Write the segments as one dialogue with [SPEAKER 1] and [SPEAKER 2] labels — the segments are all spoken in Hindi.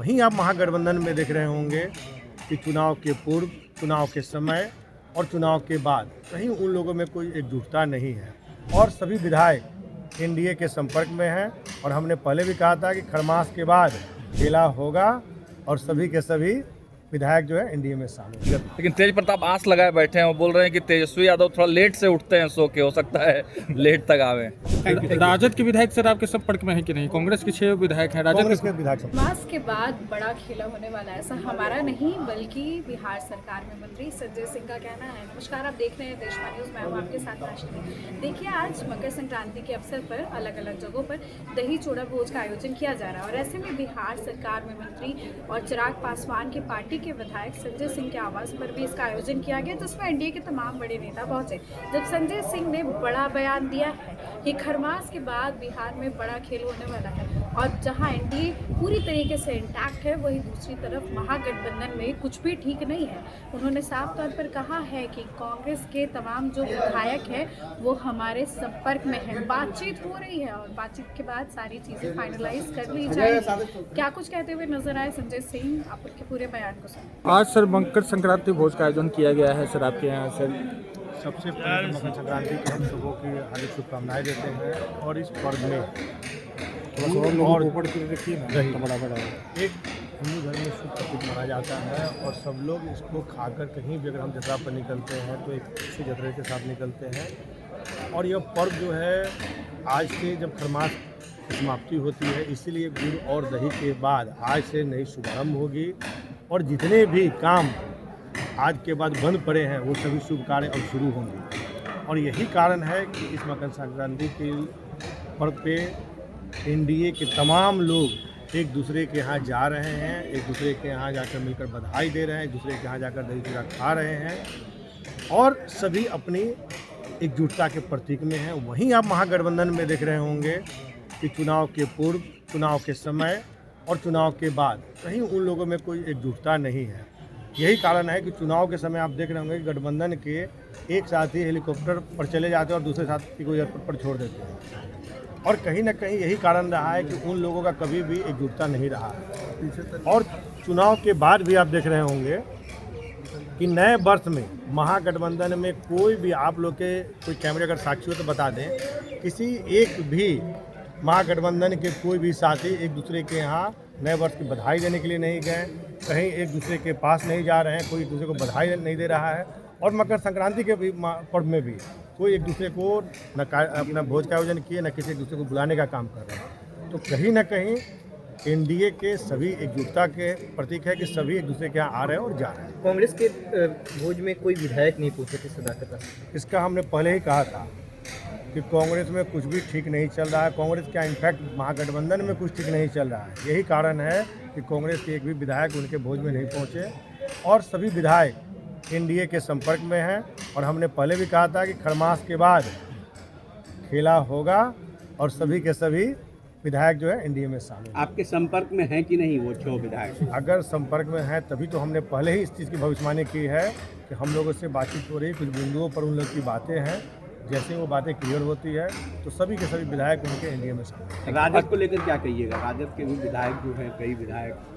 [SPEAKER 1] वहीं आप महागठबंधन में देख रहे होंगे कि चुनाव के पूर्व, चुनाव के समय और चुनाव के बाद कहीं उन लोगों में कोई एकजुटता नहीं है और सभी विधायक एनडीए के संपर्क में हैं। और हमने पहले भी कहा था कि खरमास के बाद खेला होगा और सभी के सभी विधायक जो है एनडीए में शामिल।
[SPEAKER 2] लेकिन तेज प्रताप आस लगाए बैठे हैं, वो बोल रहे हैं कि तेजस्वी यादव थोड़ा लेट से उठते हैं सो के, हो सकता है लेट तक आवे।
[SPEAKER 3] राजद के विधायक सर आपके संपर्क में है कि नहीं? कांग्रेस के 6 विधायक हैं, राजद
[SPEAKER 1] के विधायक
[SPEAKER 4] खरमास के बाद बड़ा खेला होने वाला है, ऐसा हमारा नहीं बल्कि बिहार सरकार में मंत्री संजय सिंह का कहना है। नमस्कार, आप देख रहे हैं देशवाणी न्यूज, मैं हूं आपके साथ राशि। देखिए, आज मकर संक्रांति के अवसर पर अलग अलग जगहों पर दही चूड़ा भोज का आयोजन किया जा रहा है और ऐसे में बिहार सरकार में मंत्री और चिराग पासवान की पार्टी के विधायक संजय सिंह के आवास पर भी इसका आयोजन किया गया, जिसमें एनडीए के तमाम बड़े नेता पहुंचे। जब संजय सिंह ने बड़ा बयान दिया है कि खरमास के बाद बिहार में बड़ा खेल होने वाला है और जहां एनडीए पूरी तरीके से इंटैक्ट है, वहीं दूसरी तरफ महागठबंधन में कुछ भी ठीक नहीं है। उन्होंने साफ तौर पर कहा है कि कांग्रेस के तमाम जो विधायक हैं वो हमारे संपर्क में हैं, बातचीत हो रही है और बातचीत के बाद सारी चीजें फाइनलाइज कर ली जाएगी। क्या कुछ कहते हुए नजर आए संजय सिंह, आप उनके पूरे बयान को सुनिए।
[SPEAKER 3] आज सर मकर संक्रांति भोज का आयोजन किया गया है सर आपके यहाँ सर।
[SPEAKER 1] सबसे पहले मकर संक्रांति की हम सबों की हार्दिक शुभकामनाएं देते हैं और इस पर्व में और एक हिंदू धर्म में शुभ प्रतीक माना जाता है और सब लोग इसको खाकर कहीं भी अगर हम जतरा पर निकलते हैं तो एक अच्छे जतरे के साथ निकलते हैं। और यह पर्व जो है आज से जब खरमास की समाप्ति होती है, इसीलिए गुड़ और दही के बाद आज से नई शुभारंभ होगी और जितने भी काम आज के बाद बंद पड़े हैं वो सभी शुभ कार्य अब शुरू होंगे। और यही कारण है कि इस मकर संक्रांति के पर्व पे एनडीए के तमाम लोग एक दूसरे के यहाँ जा रहे हैं, एक दूसरे के यहाँ जाकर मिलकर बधाई दे रहे हैं, एक दूसरे के यहाँ जाकर दही चूड़ा खा रहे हैं और सभी अपनी एकजुटता के प्रतीक में हैं। वहीं आप महागठबंधन में देख रहे होंगे कि चुनाव के पूर्व, चुनाव के समय और चुनाव के बाद कहीं उन लोगों में कोई एकजुटता नहीं है। यही कारण है कि चुनाव के समय आप देख रहे होंगे कि गठबंधन के एक साथी हेलीकॉप्टर पर चले जाते हैं और दूसरे साथी को एयरपोर्ट पर छोड़ देते हैं और कहीं ना कहीं यही कारण रहा है कि उन लोगों का कभी भी एकजुटता नहीं रहा है। और चुनाव के बाद भी आप देख रहे होंगे कि नए वर्ष में महागठबंधन में कोई भी, आप लोग के कोई कैमरे अगर साक्षी हो तो बता दें, किसी एक भी महागठबंधन के कोई भी साथी एक दूसरे के यहाँ नए वर्ष की बधाई देने के लिए नहीं गए, कहीं एक दूसरे के पास नहीं जा रहे हैं, कोई एक दूसरे को बधाई नहीं दे रहा है। और मकर संक्रांति के पर्व में भी कोई एक दूसरे को न अपना भोज का आयोजन किए, न किसी एक दूसरे को बुलाने का काम कर रहे हैं। तो कहीं ना कहीं एनडीए के सभी एकजुटता के प्रतीक है कि सभी एक दूसरे के यहाँ आ रहे हैं और जा रहे हैं।
[SPEAKER 5] कांग्रेस के भोज में कोई विधायक नहीं पहुंचे थे सदाकत।
[SPEAKER 1] इसका हमने पहले ही कहा था कि कांग्रेस में कुछ भी ठीक नहीं चल रहा है। कांग्रेस का इनफैक्ट महागठबंधन में कुछ ठीक नहीं चल रहा है। यही कारण है कि कांग्रेस के एक भी विधायक उनके भोज में नहीं पहुंचे और सभी विधायक एनडीए के संपर्क में हैं। और हमने पहले भी कहा था कि खरमास के बाद खेला होगा और सभी के सभी विधायक जो है एनडीए में शामिल।
[SPEAKER 5] आपके संपर्क में हैं कि नहीं वो 6 विधायक?
[SPEAKER 1] अगर संपर्क में हैं तभी तो हमने पहले ही इस चीज़ की भविष्यवाणी की है कि हम लोगों से बातचीत हो रही, कुछ बिंदुओं पर उन लोग की बातें हैं, जैसे वो बातें क्लियर होती है तो सभी के सभी विधायक उनके एनडीए में शामिल।
[SPEAKER 5] राजद को लेकर क्या कहिएगा? राजद के भी विधायक जो हैं, कई विधायक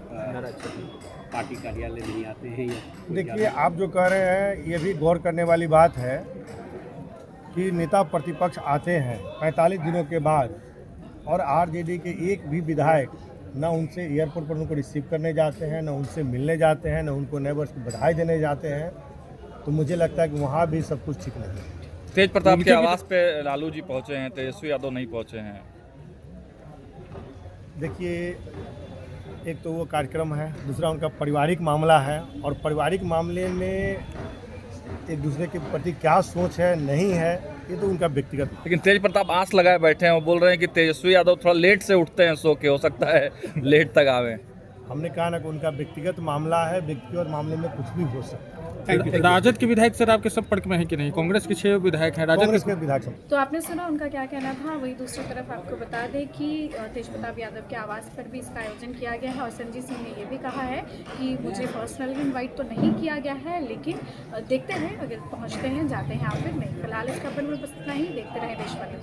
[SPEAKER 5] पार्टी कार्यालय नहीं आते हैं या
[SPEAKER 1] देखिए, आप जो कह रहे हैं ये भी गौर करने वाली बात है कि नेता प्रतिपक्ष आते हैं 45 दिनों के बाद और आरजेडी के एक भी विधायक न उनसे एयरपोर्ट पर उनको रिसीव करने जाते हैं, न उनसे मिलने जाते हैं, न उनको नए वर्ष की बधाई देने जाते हैं। तो मुझे लगता है कि वहाँ भी सब कुछ ठीक नहीं है।
[SPEAKER 2] तेज प्रताप के आवास पे लालू जी पहुंचे हैं, तेजस्वी यादव नहीं पहुंचे हैं।
[SPEAKER 1] देखिए, एक तो वो कार्यक्रम है, दूसरा उनका पारिवारिक मामला है और पारिवारिक मामले में एक दूसरे के प्रति क्या सोच है नहीं है ये तो उनका व्यक्तिगत।
[SPEAKER 2] लेकिन तेज प्रताप आस लगाए बैठे हैं, वो बोल रहे हैं कि तेजस्वी यादव थोड़ा लेट से उठते हैं सो के, हो सकता है लेट तक आवे।
[SPEAKER 1] हमने कहा ना कि उनका व्यक्तिगत मामला है, व्यक्तिगत मामले में कुछ भी हो सकता है।
[SPEAKER 3] राजद के विधायक सर आपके संपर्क में है कि नहीं? कांग्रेस के 6 विधायक हैं, राजद
[SPEAKER 1] के विधायक।
[SPEAKER 4] तो आपने सुना उनका क्या कहना था। वही दूसरी तरफ आपको बता दें कि तेज प्रताप यादव के आवास पर भी इसका आयोजन किया गया है और संजय सिंह ने ये भी कहा है कि मुझे पर्सनल इनवाइट तो नहीं किया गया है, लेकिन देखते हैं अगर पहुंचते हैं, जाते हैं या फिर नहीं। फिलहाल इस खबर में बस इतना ही। देखते रहे देशवाणी।